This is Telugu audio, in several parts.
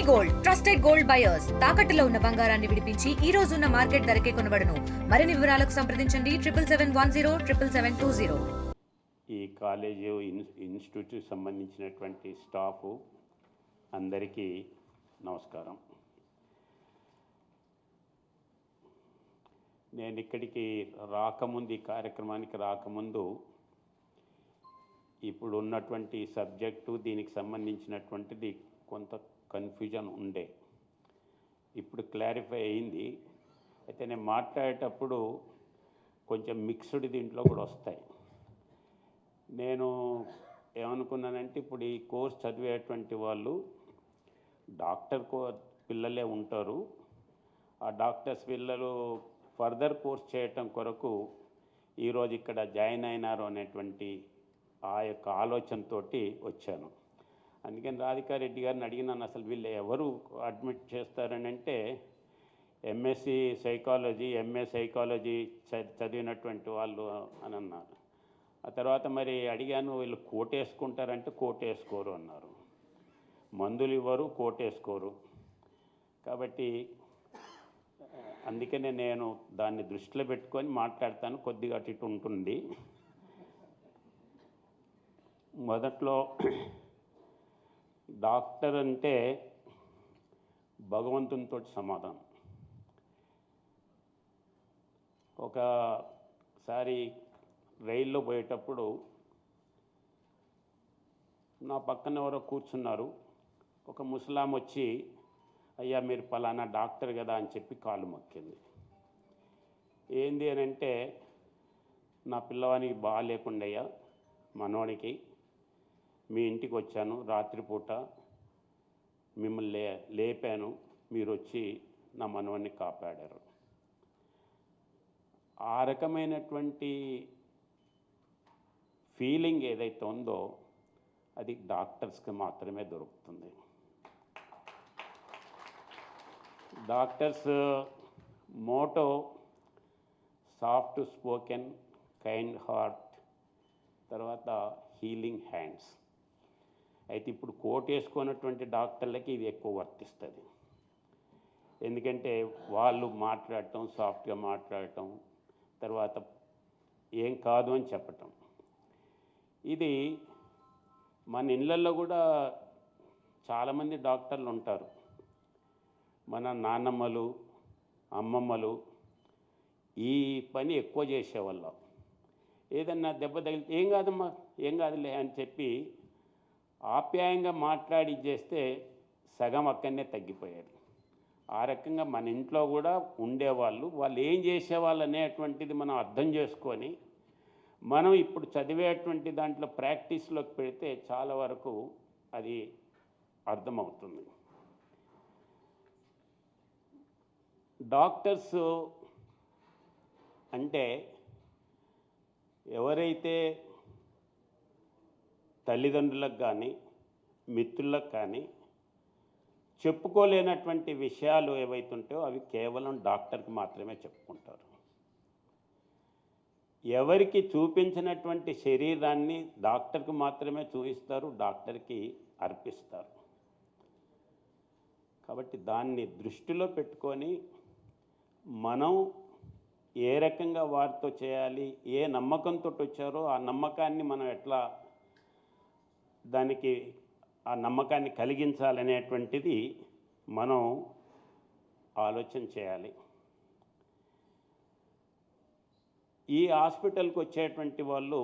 గోల్డ్ ట్రస్టెడ్ గోల్డ్ బయర్స్ తాకట్టులో ఉన్న బంగారాన్ని విడిపించి ఈ రోజు ఉన్న మార్కెట్ ధరకే కొనబడును. మరిన్ని వివరాలకు సంప్రదించండి 7771077720. ఈ కాలేజీ ఇన్స్టిట్యూట్కి సంబంధించినటువంటి స్టాఫ్ అందరికీ నమస్కారం. నేను ఇక్కడికి రాకముందు, ఈ కార్యక్రమానికి రాకముందు ఇప్పుడు ఉన్నటువంటి సబ్జెక్టు, దీనికి సంబంధించినటువంటిది కొంత కన్ఫ్యూజన్ ఉండే. ఇప్పుడు క్లారిఫై అయింది. అయితే నేను మాట్లాడేటప్పుడు కొంచెం మిక్స్డ్ దీంట్లో కూడా వస్తాయి. నేను ఏమనుకున్నానంటే, ఇప్పుడు ఈ కోర్స్ చదివేటువంటి వాళ్ళు డాక్టర్ పిల్లలే ఉంటారు. ఆ డాక్టర్స్ పిల్లలు ఫర్దర్ కోర్స్ చేయటం కొరకు ఈరోజు ఇక్కడ జాయిన్ అయినారు అనేటువంటి ఆ యొక్క ఆలోచనతోటి వచ్చాను. అందుకని రాధికారెడ్డి గారిని అడిగినాను, అసలు వీళ్ళు ఎవరు అడ్మిట్ చేస్తారని. అంటే ఎంఎస్సి సైకాలజీ, ఎంఏ సైకాలజీ చదివినటువంటి వాళ్ళు అని అన్నారు. ఆ తర్వాత మరి అడిగాను, వీళ్ళు కోట్ వేసుకుంటారంటే కోట్ వేసుకోరు అన్నారు. మందులు ఇవ్వరు, కోట్ వేసుకోరు. కాబట్టి అందుకనే నేను దాన్ని దృష్టిలో పెట్టుకొని మాట్లాడతాను. కొద్దిగా అటు ఇటు ఉంటుంది. మొదట్లో డాక్టర్ అంటే భగవంతునితో సమాధానం. ఒకసారి రైల్లో పోయేటప్పుడు నా పక్కన ఎవరో కూర్చున్నారు. ఒక ముసలాం వచ్చి, అయ్యా మీరు పలానా డాక్టర్ కదా అని చెప్పి కాలు మొక్కింది. ఏంది అని అంటే, నా పిల్లవానికి బాగాలేకుండయ్యా, మనోడికి మీ ఇంటికి వచ్చాను, రాత్రిపూట మిమ్మల్ని లేపాను, మీరు వచ్చి నా మనవాడిని కాపాడారు. ఆ రకమైనటువంటి ఫీలింగ్ ఏదైతే ఉందో అది డాక్టర్స్కి మాత్రమే దొరుకుతుంది. Doctors motto soft spoken, kind heart, తర్వాత హీలింగ్ హ్యాండ్స్. అయితే ఇప్పుడు కోట్ వేసుకున్నటువంటి డాక్టర్లకి ఇది ఎక్కువ వర్తిస్తుంది. ఎందుకంటే వాళ్ళు మాట్లాడటం, సాఫ్ట్గా మాట్లాడటం, తర్వాత ఏం కాదు అని చెప్పటం. ఇది మన ఇళ్ళల్లో కూడా చాలామంది డాక్టర్లు ఉంటారు. మన నాన్నమ్మలు, అమ్మమ్మలు ఈ పని ఎక్కువ చేసేవాళ్ళం. ఏదన్నా దెబ్బ తగిలితే ఏం కాదమ్మా, ఏం కాదులే అని చెప్పి ఆప్యాయంగా మాట్లాడి చేస్తే సగం అక్కడనే తగ్గిపోయారు. ఆ రకంగా మన ఇంట్లో కూడా ఉండేవాళ్ళు, వాళ్ళు ఏం చేసేవాళ్ళు అనేటువంటిది మనం అర్థం చేసుకొని మనం ఇప్పుడు చదివేటువంటి దాంట్లో ప్రాక్టీస్లోకి పెడితే చాలా వరకు అది అర్థమవుతుంది. డాక్టర్స్ అంటే ఎవరైతే తల్లిదండ్రులకు కానీ మిత్రులకు కానీ చెప్పుకోలేనటువంటి విషయాలు ఏవైతే ఉంటాయో అవి కేవలం డాక్టర్కి మాత్రమే చెప్పుకుంటారు. ఎవరికి చూపించినటువంటి శరీరాన్ని డాక్టర్కి మాత్రమే చూపిస్తారు, డాక్టర్కి అర్పిస్తారు. కాబట్టి దాన్ని దృష్టిలో పెట్టుకొని మనం ఏ రకంగా వారితో చేయాలి, ఏ నమ్మకంతో వచ్చారో ఆ నమ్మకాన్ని మనం ఎట్లా దానికి ఆ నమ్మకాన్ని కలిగించాలనేటువంటిది మనం ఆలోచన చేయాలి. ఈ హాస్పిటల్కి వచ్చేటువంటి వాళ్ళు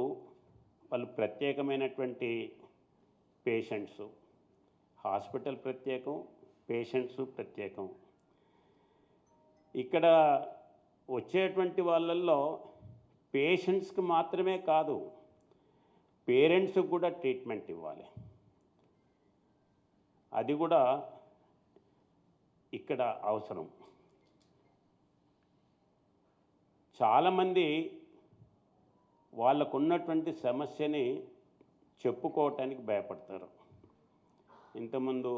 ప్రత్యేకమైనటువంటి పేషెంట్స్. హాస్పిటల్ ప్రత్యేకం, పేషెంట్స్ ప్రత్యేకం. ఇక్కడ వచ్చేటువంటి వాళ్ళల్లో పేషెంట్స్కి మాత్రమే కాదు, పేరెంట్స్కి కూడా ట్రీట్మెంట్ ఇవ్వాలి. అది కూడా ఇక్కడ అవసరం. చాలామంది వాళ్ళకున్నటువంటి సమస్యని చెప్పుకోవటానికి భయపడతారు. ఇంతకుముందు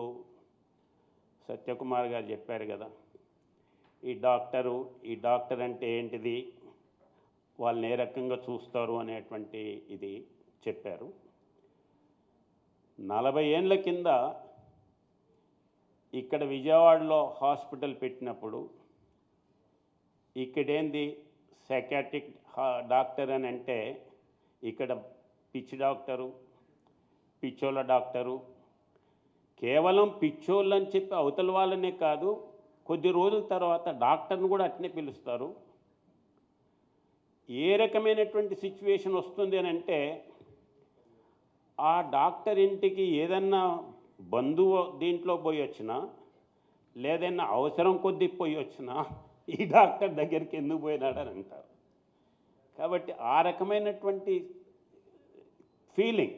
సత్యకుమార్ గారు చెప్పారు కదా, ఈ డాక్టర్ అంటే ఏంటిది, వాళ్ళని ఏ రకంగా చూస్తారు అనేటువంటి ఇది చెప్పారు. 40 ఏళ్ళ కింద ఇక్కడ విజయవాడలో హాస్పిటల్ పెట్టినప్పుడు ఇక్కడేంది సైకాట్రిక్ డాక్టర్ అని అంటే ఇక్కడ పిచ్చి డాక్టరు, పిచ్చోళ్ళ డాక్టరు, కేవలం పిచ్చోళ్ళు అని చెప్పి అవతల వాళ్ళనే కాదు, కొద్ది రోజుల తర్వాత డాక్టర్ని కూడా అట్నే పిలుస్తారు. ఏ రకమైనటువంటి సిచ్యువేషన్ వస్తుంది అని అంటే ఆ డాక్టర్ ఇంటికి ఏదన్నా బంధువు దీంట్లో పోయి వచ్చినా, లేదన్నా అవసరం కొద్దీ పోయి వచ్చినా ఈ డాక్టర్ దగ్గరికి ఎందుకు పోయినాడని అంటారు. కాబట్టి ఆ రకమైనటువంటి ఫీలింగ్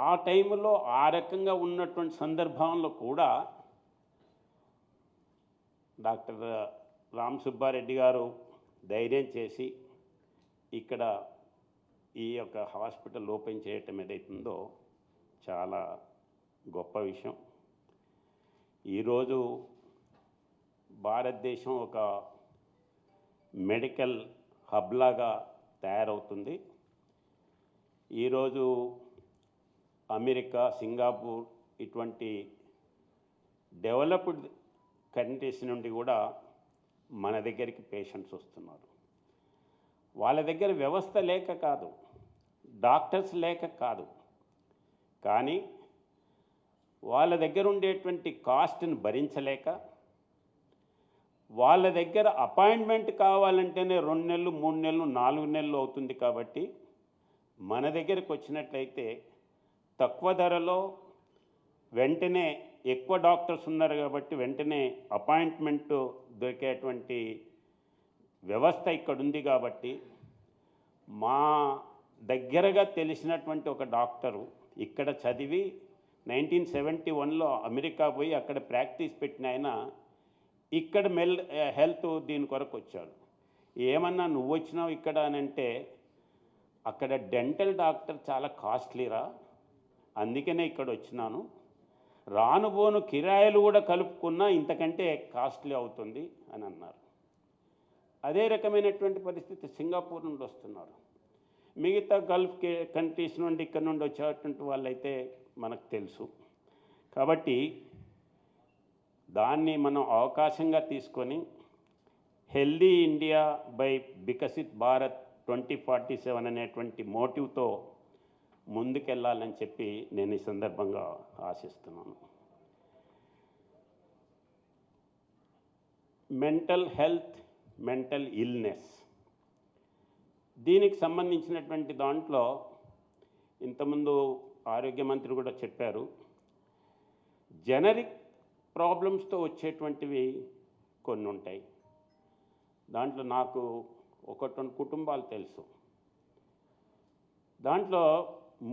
ఆ టైంలో ఆ రకంగా ఉన్నటువంటి సందర్భంలో కూడా డాక్టర్ రామ్ సుబ్బారెడ్డి గారు ధైర్యం చేసి ఇక్కడ ఈ యొక్క హాస్పిటల్ ఓపెన్ చేయటం ఏదైతుందో చాలా గొప్ప విషయం. ఈరోజు భారతదేశం ఒక మెడికల్ హబ్ లాగా తయారవుతుంది. ఈరోజు అమెరికా, సింగపూర్ ఇటువంటి డెవలప్డ్ కంట్రీస్ నుండి కూడా మన దగ్గరికి పేషెంట్స్ వస్తున్నారు. వాళ్ళ దగ్గర వ్యవస్థ లేక కాదు, డాక్టర్స్ లేక కాదు, కానీ వాళ్ళ దగ్గర ఉండేటువంటి కాస్ట్ని భరించలేక వాళ్ళ దగ్గర అపాయింట్మెంట్ కావాలంటేనే 2 నెలలు, 3 నెలలు, 4 నెలలు అవుతుంది. కాబట్టి మన దగ్గరికి వచ్చినట్లయితే తక్కువ ధరలో వెంటనే, ఎక్కువ డాక్టర్స్ ఉన్నారు కాబట్టి వెంటనే అపాయింట్మెంట్ దొరికేటువంటి వ్యవస్థ ఇక్కడ ఉంది. కాబట్టి మా దగ్గరగా తెలిసినటువంటి ఒక డాక్టరు ఇక్కడ చదివి 1971లో అమెరికా పోయి అక్కడ ప్రాక్టీస్ పెట్టిన ఆయన ఇక్కడ హెల్త్ దీని కొరకు వచ్చాడు. ఏమన్నా నువ్వు వచ్చినావు ఇక్కడ అని అంటే, అక్కడ డెంటల్ డాక్టర్ చాలా కాస్ట్లీరా, అందుకనే ఇక్కడ వచ్చినాను, రానుబోను కిరాయిలు కూడా కలుపుకున్నా ఇంతకంటే కాస్ట్లీ అవుతుంది అని అన్నారు. అదే రకమైనటువంటి పరిస్థితి సింగపూర్ నుండి వస్తున్నారు. మిగతా గల్ఫ్ కంట్రీస్ నుండి ఇక్కడ నుండి వచ్చేటువంటి వాళ్ళైతే మనకు తెలుసు. కాబట్టి దాన్ని మనం అవకాశంగా తీసుకొని healthy India by Viksit Bharat 2047 అనేటువంటి మోటివ్తో ముందుకెళ్ళాలని చెప్పి నేను ఈ సందర్భంగా ఆశిస్తున్నాను. మెంటల్ హెల్త్, మెంటల్ ఇల్నెస్, దీనికి సంబంధించినటువంటి దాంట్లో ఇంతకుముందు ఆరోగ్య మంత్రి కూడా చెప్పారు. జనరిక్ ప్రాబ్లమ్స్తో వచ్చేటువంటివి కొన్ని ఉంటాయి. దాంట్లో నాకు 1-2 కుటుంబాలు తెలుసు. దాంట్లో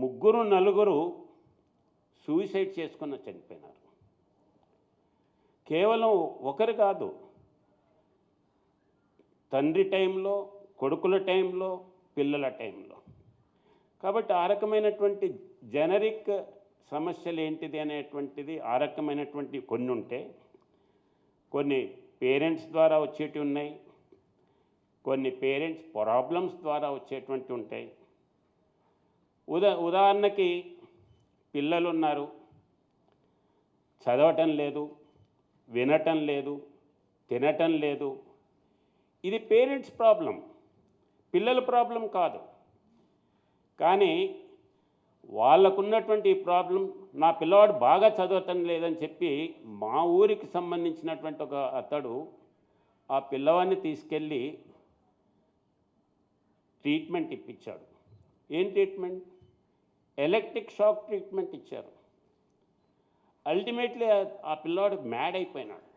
3-4 సూసైడ్ చేసుకున్న చనిపోయినారు. కేవలం ఒకరు కాదు, తండ్రి టైంలో, కొడుకుల టైంలో, పిల్లల టైంలో. కాబట్టి ఆ రకమైనటువంటి జనరిక్ సమస్యలు ఏంటిది అనేటువంటిది ఆ రకమైనటువంటి కొన్ని ఉంటే, కొన్ని పేరెంట్స్ ద్వారా వచ్చేటివి ఉన్నాయి, కొన్ని పేరెంట్స్ ప్రాబ్లమ్స్ ద్వారా వచ్చేటువంటి ఉంటాయి. ఉదాహరణకి పిల్లలు ఉన్నారు, చదవటం లేదు, వినటం లేదు, తినటం లేదు. ఇది పేరెంట్స్ ప్రాబ్లం, పిల్లల ప్రాబ్లం కాదు. కానీ వాళ్ళకున్నటువంటి ప్రాబ్లం, నా పిల్లవాడు బాగా చదవటం లేదని చెప్పి మా ఊరికి సంబంధించినటువంటి ఒక అతడు ఆ పిల్లవాడిని తీసుకెళ్ళి ట్రీట్మెంట్ ఇప్పించాడు. ఏం ట్రీట్మెంట్? ఎలక్ట్రిక్ షాక్ ట్రీట్మెంట్ ఇచ్చారు. అల్టిమేట్లీ ఆ పిల్లవాడు మ్యాడ్ అయిపోయినాడు.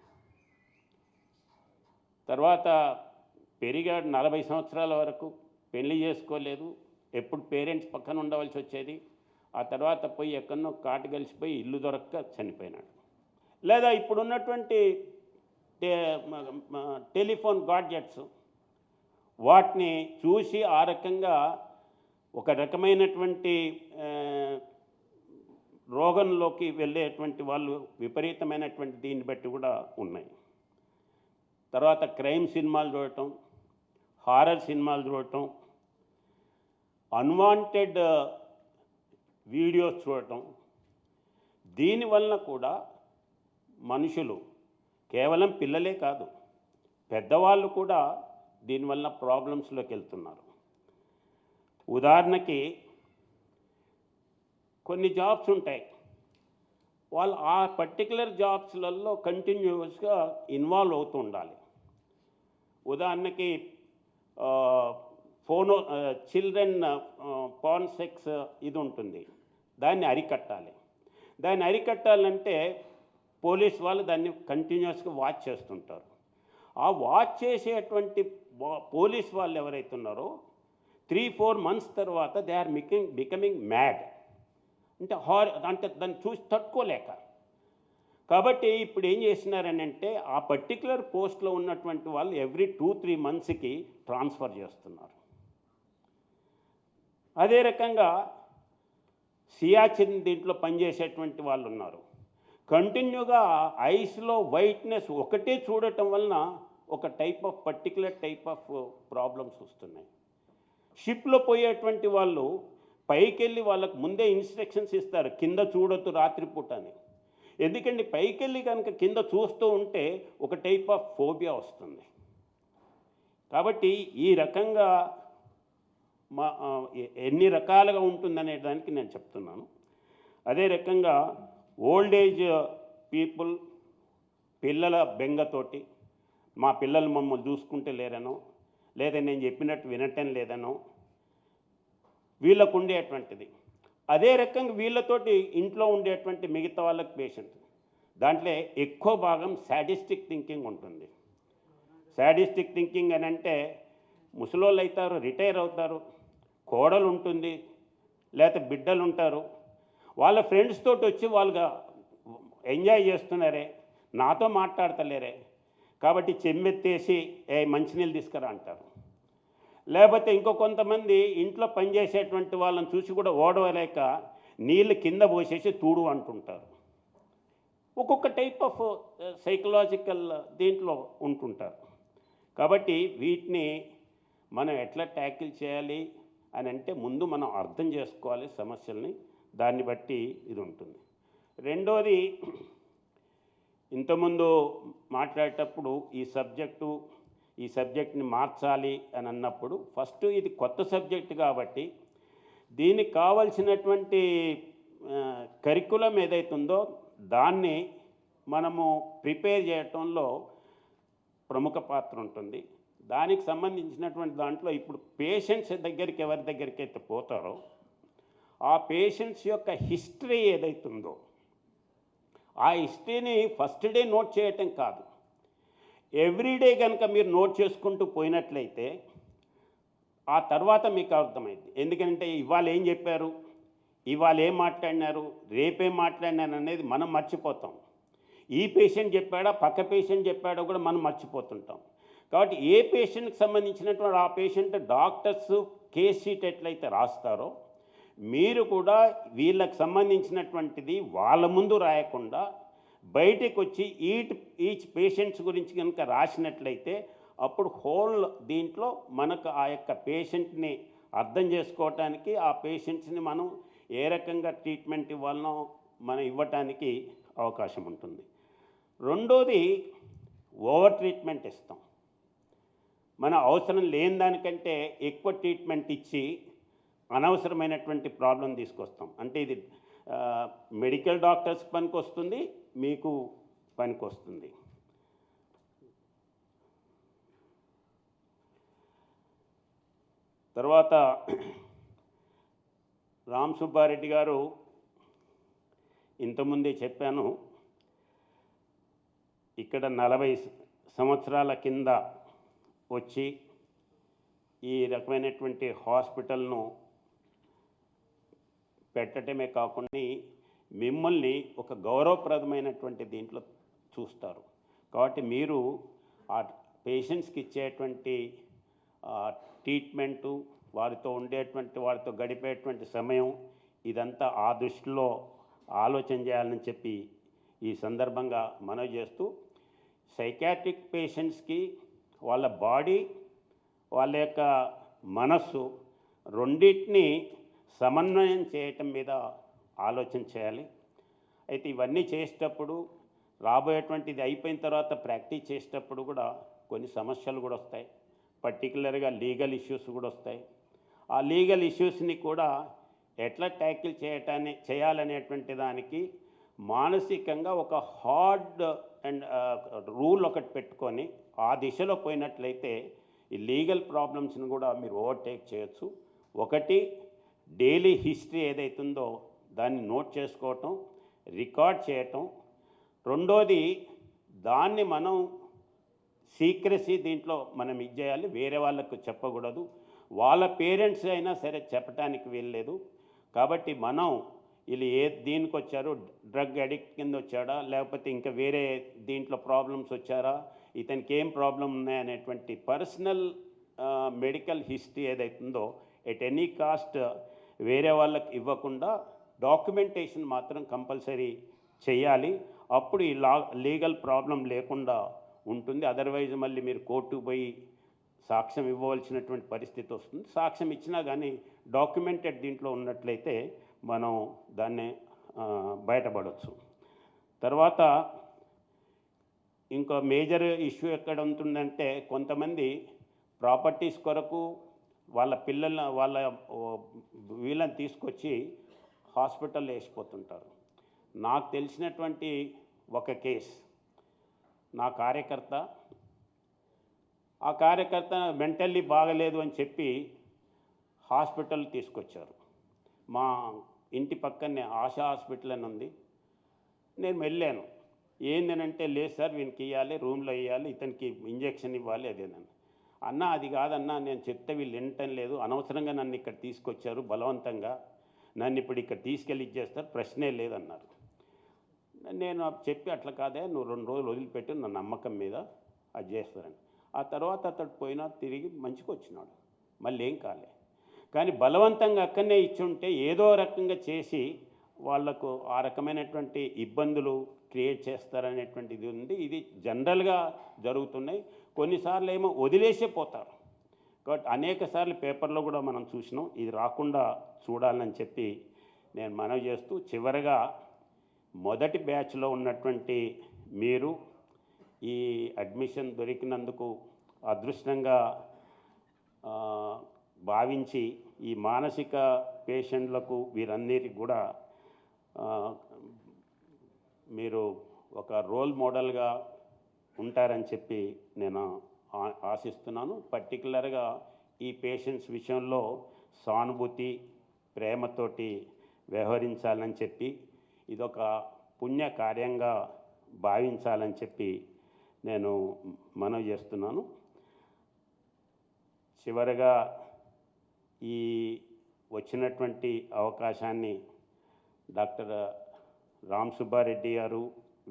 తర్వాత పెరిగాడు, 40 సంవత్సరాల వరకు పెళ్లి చేసుకోలేదు, ఎప్పుడు పేరెంట్స్ పక్కన ఉండవలసి వచ్చేది. ఆ తర్వాత పోయి ఎక్కడో కాటు కలిసిపోయి ఇల్లు దొరక్క చనిపోయినాడు. లేదా ఇప్పుడున్నటువంటి టెలిఫోన్ గాడ్జెట్స్, వాటిని చూసి ఆ రకంగా ఒక రకమైనటువంటి రోగంలోకి వెళ్ళేటువంటి వాళ్ళు విపరీతమైనటువంటి దీన్ని బట్టి కూడా ఉన్నాయి. తర్వాత క్రైమ్ సినిమాలు చూడటం, హారర్ సినిమాలు చూడటం, అన్వాంటెడ్ వీడియోస్ చూడటం, దీనివల్ల కూడా మనుషులు, కేవలం పిల్లలే కాదు, పెద్దవాళ్ళు కూడా దీనివల్ల ప్రాబ్లమ్స్లోకి వెళ్తున్నారు. ఉదాహరణకి కొన్ని జాబ్స్ ఉంటాయి, వాళ్ళు ఆ పర్టికులర్ జాబ్స్లలో కంటిన్యూస్గా ఇన్వాల్వ్ అవుతూ ఉండాలి. ఉదాహరణకి చిల్డ్రన్ పార్న్ సెక్స్ ఇది ఉంటుంది, దాన్ని అరికట్టాలి. దాన్ని అరికట్టాలంటే పోలీస్ వాళ్ళు దాన్ని కంటిన్యూస్గా వాచ్ చేస్తుంటారు. ఆ వాచ్ చేసేటువంటి పోలీస్ వాళ్ళు ఎవరైతే ఉన్నారో 3-4 months తర్వాత దే ఆర్ బికమింగ్ మ్యాడ్, అంటే దాన్ని చూసి తట్టుకోలేక. కాబట్టి ఇప్పుడు ఏం చేస్తున్నారని అంటే ఆ పర్టికులర్ పోస్ట్లో ఉన్నటువంటి వాళ్ళు ఎవ్రీ 2-3 monthsకి ట్రాన్స్ఫర్ చేస్తున్నారు. అదే రకంగా సియాచిన్ దీంట్లో పనిచేసేటువంటి వాళ్ళు ఉన్నారు. కంటిన్యూగా ఐస్లో వైట్నెస్ ఒకటే చూడటం వలన ఒక పర్టికులర్ టైప్ ఆఫ్ ప్రాబ్లమ్స్ వస్తున్నాయి. షిప్లో పోయేటువంటి వాళ్ళు పైకెళ్ళి వాళ్ళకు ముందే ఇన్స్ట్రక్షన్స్ ఇస్తారు, కింద చూడొద్దు రాత్రిపూట అని. ఎందుకంటే పైకెళ్ళి కనుక కింద చూస్తూ ఉంటే ఒక టైప్ ఆఫ్ ఫోబియా వస్తుంది. కాబట్టి ఈ రకంగా ఎన్ని రకాలుగా ఉంటుందనే దానికి నేను చెప్తున్నాను. అదే రకంగా ఓల్డ్ ఏజ్ పీపుల్ పిల్లల బెంగతోటి మా పిల్లలు మమ్మల్ని చూసుకుంటే లేరనో, లేదా నేను చెప్పినట్టు వినటం లేదనో వీళ్ళకు ఉండేటువంటిది. అదే రకంగా వీళ్ళతోటి ఇంట్లో ఉండేటువంటి మిగతా వాళ్ళకి పేషెంట్, దాంట్లో ఎక్కువ భాగం సాడిస్టిక్ థింకింగ్ ఉంటుంది. సాడిస్టిక్ థింకింగ్ అని అంటే ముసలోళ్ళు అవుతారు, రిటైర్ అవుతారు, కోడలు ఉంటుంది, లేకపోతే బిడ్డలు ఉంటారు, వాళ్ళ ఫ్రెండ్స్ తోటి వచ్చి వాళ్ళుగా ఎంజాయ్ చేస్తున్నారే, నాతో మాట్లాడతలేరే, కాబట్టి చెమ్మెత్తేసి మంచినీళ్ళు తీసుకురా అంటారు. లేకపోతే ఇంకో కొంతమంది ఇంట్లో పనిచేసేటువంటి వాళ్ళని చూసి కూడా ఓడవలేక నీళ్ళు కింద పోసేసి తూడు అంటుంటారు. ఒక్కొక్క టైప్ ఆఫ్ సైకలాజికల్ దీంట్లో ఉంటుంటారు. కాబట్టి వీటిని మనం ఎట్లా ట్యాకిల్ చేయాలి అని అంటే ముందు మనం అర్థం చేసుకోవాలి సమస్యల్ని, దాన్ని బట్టి ఇది ఉంటుంది. రెండోది, ఇంతకుముందు మాట్లాడేటప్పుడు ఈ సబ్జెక్ట్ని మార్చాలి అని అన్నప్పుడు ఫస్ట్ ఇది కొత్త సబ్జెక్ట్ కాబట్టి దీనికి కావలసినటువంటి కరికులం ఏదైతుందో దాన్ని మనము ప్రిపేర్ చేయటంలో ప్రముఖ పాత్ర ఉంటుంది. దానికి సంబంధించినటువంటి దాంట్లో ఇప్పుడు పేషెంట్స్ దగ్గరికి ఎవరి దగ్గరికి అయితే పోతారో ఆ పేషెంట్స్ యొక్క హిస్టరీ ఏదైతుందో ఆ హిస్టరీని ఫస్ట్ డే నోట్ చేయటం కాదు, ఎవ్రీడే కనుక మీరు నోట్ చేసుకుంటూ పోయినట్లయితే ఆ తర్వాత మీకు అర్థమైంది. ఎందుకంటే ఇవాళ ఏం చెప్పారు, ఇవాళ ఏం మాట్లాడినారు, రేపేం మాట్లాడినారు అనేది మనం మర్చిపోతాం. ఈ పేషెంట్ చెప్పాడా, పక్క పేషెంట్ చెప్పాడో కూడా మనం మర్చిపోతుంటాం. కాబట్టి ఏ పేషెంట్కి సంబంధించినటువంటి ఆ పేషెంట్ డాక్టర్స్ కేస్ షీట్ ఎట్లయితే రాస్తారో మీరు కూడా వీళ్ళకి సంబంధించినటువంటిది వాళ్ళ ముందు రాయకుండా బయటకు వచ్చి ఈచ్ పేషెంట్స్ గురించి కనుక రాసినట్లయితే అప్పుడు హోల్ దీంట్లో మనకు ఆ యొక్క పేషెంట్ని అర్థం చేసుకోవటానికి, ఆ పేషెంట్స్ని మనం ఏ రకంగా ట్రీట్మెంట్ ఇవ్వాలనో మనం ఇవ్వటానికి అవకాశం ఉంటుంది. రెండోది, ఓవర్ ట్రీట్మెంట్ ఇస్తాం. మన అవసరం లేని దానికంటే ఎక్కువ ట్రీట్మెంట్ ఇచ్చి అనవసరమైనటువంటి ప్రాబ్లం తీసుకొస్తాం. అంటే ఇది మెడికల్ డాక్టర్స్కి పనికి వస్తుంది, మీకు పనికి వస్తుంది. తర్వాత రామ్ సుబ్బారెడ్డి గారు ఇంతకుముందే చెప్పాను, ఇక్కడ 40 సంవత్సరాల కింద వచ్చి ఈ రకమైనటువంటి హాస్పిటల్ను పెట్టడమే కాకుండా మిమ్మల్ని ఒక గౌరవప్రదమైనటువంటి దీంట్లో చూస్తారు. కాబట్టి మీరు ఆ పేషెంట్స్కి ఇచ్చేటువంటి ట్రీట్మెంటు, వారితో గడిపేటువంటి సమయం, ఇదంతా ఆ దృష్టిలో ఆలోచన చేయాలని చెప్పి ఈ సందర్భంగా మనవి చేస్తూ, సైకాట్రిక్ పేషెంట్స్కి వాళ్ళ బాడీ, వాళ్ళ యొక్క మనస్సు రెండింటినీ సమన్వయం చేయటం మీద ఆలోచన చేయాలి. అయితే ఇవన్నీ చేసేటప్పుడు రాబోయేటువంటిది అయిపోయిన తర్వాత ప్రాక్టీస్ చేసేటప్పుడు కూడా కొన్ని సమస్యలు కూడా వస్తాయి, పర్టికులర్గా లీగల్ ఇష్యూస్ కూడా వస్తాయి. ఆ లీగల్ ఇష్యూస్ని కూడా ఎట్లా ట్యాకిల్ చేయాలనేటువంటి దానికి మానసికంగా ఒక హార్డ్ అండ్ రూల్ ఒకటి పెట్టుకొని ఆ దిశలో పోయినట్లయితే ఈ లీగల్ ప్రాబ్లమ్స్ని కూడా మీరు ఓవర్టేక్ చేయొచ్చు. ఒకటి, డైలీ హిస్టరీ ఏదైతుందో దాన్ని నోట్ చేసుకోవటం, రికార్డ్ చేయటం. రెండోది, దాన్ని మనం సీక్రెసీ దీంట్లో మనం చేయాలి, వేరే వాళ్ళకు చెప్పకూడదు. వాళ్ళ పేరెంట్స్ అయినా సరే చెప్పడానికి వీల్లేదు. కాబట్టి మనం వీళ్ళు దీనికి వచ్చారు, డ్రగ్ అడిక్ట్ కింద వచ్చాడా, లేకపోతే ఇంకా వేరే దీంట్లో ప్రాబ్లమ్స్ వచ్చారా, ఇతనికి ఏం ప్రాబ్లం ఉన్నాయనేటువంటి పర్సనల్ మెడికల్ హిస్టరీ ఏదైతుందో ఎట్ ఎనీ కాస్ట్ వేరే వాళ్ళకి ఇవ్వకుండా డాక్యుమెంటేషన్ మాత్రం కంపల్సరీ చేయాలి. అప్పుడు ఈ లీగల్ ప్రాబ్లం లేకుండా ఉంటుంది. అదర్వైజ్ మళ్ళీ మీరు కోర్టుకు పోయి సాక్ష్యం ఇవ్వవలసినటువంటి పరిస్థితి వస్తుంది. సాక్ష్యం ఇచ్చినా కానీ డాక్యుమెంటెడ్ దీంట్లో ఉన్నట్లయితే మనం దాన్ని బయటపడవచ్చు. తర్వాత ఇంకో మేజర్ ఇష్యూ ఎక్కడ ఉంటుందంటే, కొంతమంది ప్రాపర్టీస్ కొరకు వాళ్ళ వీళ్ళని తీసుకొచ్చి హాస్పిటల్లో వేసిపోతుంటారు. నాకు తెలిసినటువంటి ఒక కేసు, నా కార్యకర్త, ఆ కార్యకర్త మెంటల్లీ బాగలేదు అని చెప్పి హాస్పిటల్ తీసుకొచ్చారు. మా ఇంటి పక్కనే ఆశా హాస్పిటల్ అని ఉంది. నేను వెళ్ళాను. ఏందనంటే, లేదు సార్ వీనికి ఇవ్వాలి, రూమ్లో ఇవ్వాలి, ఇతనికి ఇంజెక్షన్ ఇవ్వాలి, అదేనని. అన్న అది కాదన్నా, నేను చెప్తే వీళ్ళు వినటం లేదు, అనవసరంగా నన్ను ఇక్కడ తీసుకొచ్చారు, బలవంతంగా నన్ను ఇప్పుడు ఇక్కడ తీసుకెళ్ళి ఇచ్చేస్తారు, ప్రశ్నే లేదన్నారు. నేను చెప్పి, అట్లా కాదే, నువ్వు 2 రోజులు వదిలిపెట్టి నా నమ్మకం మీద అది చేస్తారని. ఆ తర్వాత అతడు పోయినా తిరిగి మంచిగా వచ్చినాడు, మళ్ళీ ఏం కాలే. కానీ బలవంతంగా అక్కడనే ఇచ్చుంటే ఏదో రకంగా చేసి వాళ్లకు ఆ రకమైనటువంటి ఇబ్బందులు క్రియేట్ చేస్తారనేటువంటిది ఉంది. ఇది జనరల్గా జరుగుతున్నాయి. కొన్నిసార్లు ఏమో వదిలేసే పోతారు. కాబట్టి అనేక సార్లు పేపర్లో కూడా మనం చూసినాం. ఇది రాకుండా చూడాలని చెప్పి నేను మనవి చేస్తూ, చివరగా మొదటి బ్యాచ్లో ఉన్నటువంటి మీరు ఈ అడ్మిషన్ దొరికినందుకు అదృష్టంగా భావించి ఈ మానసిక పేషెంట్లకు వీరందరికీ కూడా మీరు ఒక రోల్ మోడల్గా ఉంటారని చెప్పి నేను ఆశిస్తున్నాను. పర్టికులర్గా ఈ పేషెంట్స్ విషయంలో సానుభూతి, ప్రేమతోటి వ్యవహరించాలని చెప్పి, ఇదొక పుణ్య కార్యంగా భావించాలని చెప్పి నేను మనవి చేస్తున్నాను. చివరగా ఈ వచ్చినటువంటి అవకాశాన్ని డాక్టర్ రామ్ సుబ్బారెడ్డి గారు,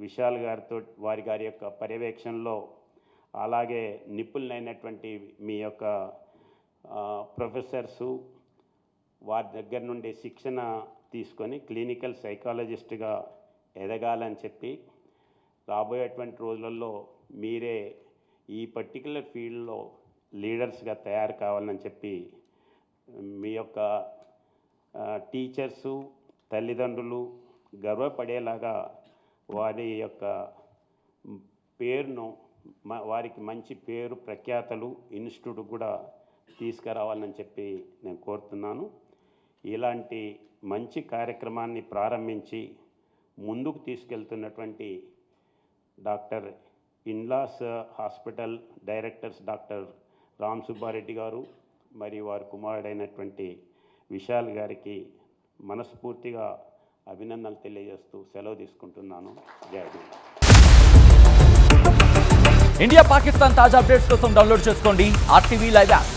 విశాల్ గారితో, వారి యొక్క పర్యవేక్షణలో, అలాగే నిపుణులైనటువంటి మీ యొక్క ప్రొఫెసర్సు, వారి దగ్గర నుండి శిక్షణ తీసుకొని క్లినికల్ సైకాలజిస్ట్గా ఎదగాలని చెప్పి, రాబోయేటువంటి రోజులలో మీరే ఈ పర్టికులర్ ఫీల్డ్లో లీడర్స్గా తయారు కావాలని చెప్పి, మీ యొక్క టీచర్సు, తల్లిదండ్రులు గర్వపడేలాగా వారి యొక్క పేరును, వారికి మంచి పేరు ప్రఖ్యాతలు ఇన్స్టిట్యూట్ కూడా తీసుకురావాలని చెప్పి నేను కోరుతున్నాను. ఇలాంటి మంచి కార్యక్రమాన్ని ప్రారంభించి ముందుకు తీసుకెళ్తున్నటువంటి డాక్టర్ ఇన్లాస్ hospital directors doctor Ram Subbareddy గారు మరియు వారి కుమారుడైనటువంటి విశాల్ గారికి మనస్ఫూర్తిగా అభినందనలు తెలియజేస్తూ సెలవు తీసుకుంటున్నాను. జై హింద్. ఇండియా పాకిస్తాన్ తాజా అప్డేట్స్ కోసం డౌన్లోడ్ చేసుకోండి RTV లైవ్ యాప్.